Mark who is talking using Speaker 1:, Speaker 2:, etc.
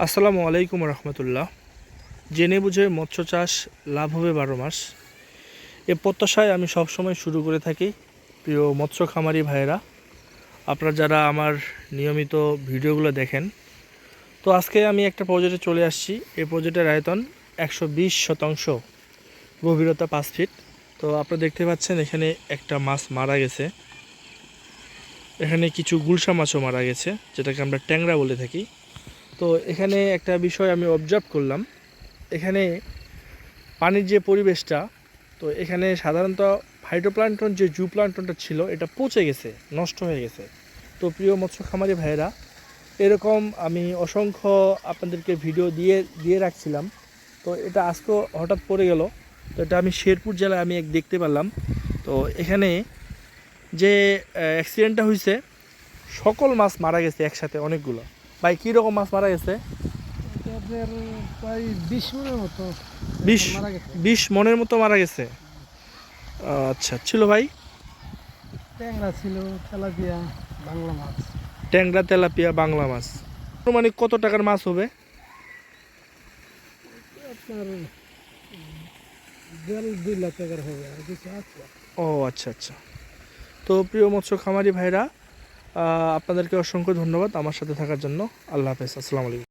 Speaker 1: আসসালামু আলাইকুম রহমতুল্লাহ। জেনে বুঝে মৎস্য চাষ লাভ হবে 12 মাস, এ প্রত্যাশায় আমি সবসময় শুরু করে থাকি। প্রিয় মৎস্য খামারি ভাইয়েরা, আপনারা যারা আমার নিয়মিত ভিডিওগুলো দেখেন, তো আজকে আমি একটা প্রজেক্টে চলে আসছি। এই প্রজেক্টের আয়তন 120 শতাংশ, গভীরতা 5 ফিট। তো আপনারা দেখতে পাচ্ছেন এখানে একটা মাছ মারা গেছে, এখানে কিছু গুলশা মাছও মারা গেছে, যেটাকে আমরা ট্যাংরা বলে থাকি। তো এখানে একটা বিষয় আমি অবজার্ভ করলাম, এখানে পানির যে পরিবেশটা, তো এখানে সাধারণত ফাইটোপ্লাঙ্কটন যে জুপ্লাঙ্কটনটা ছিল এটা পচে গেছে, নষ্ট হয়ে গেছে। তো প্রিয় মৎস্য খামারি ভাইয়েরা, এরকম আমি অসংখ্য আপনাদেরকে ভিডিও দিয়ে রাখছিলাম। তো এটা আজকেও হঠাৎ পড়ে গেল। তো এটা আমি শেরপুর জেলায় আমি দেখতে পেলাম। তো এখানে যে অ্যাক্সিডেন্টটা হয়েছে, সকল মাছ মারা গেছে একসাথে, অনেকগুলো। ভাই কীরকম মাছ মারা গেছে?
Speaker 2: প্রায় 20 মনের মতো
Speaker 1: 20
Speaker 2: মারা গেছে।
Speaker 1: 20 মনের মতো মারা গেছে। আচ্ছা, ছিল ভাই?
Speaker 2: ট্যাংরা ছিল, তেলাপিয়া, বাংলা মাছ।
Speaker 1: ট্যাংরা, তেলাপিয়া, বাংলা মাছ। মানে কত টাকার মাছ হবে?
Speaker 2: আপনার 1.5-2 লাখ টাকার হবে, আর কিছু আছে।
Speaker 1: ও আচ্ছা আচ্ছা। তো প্রিয় মৎস্য খামারি ভাইরা, আপনাদেরকে অসংখ্য ধন্যবাদ আমার সাথে থাকার জন্য। আল্লাহ হাফেজ, আসসালামু আলাইকুম।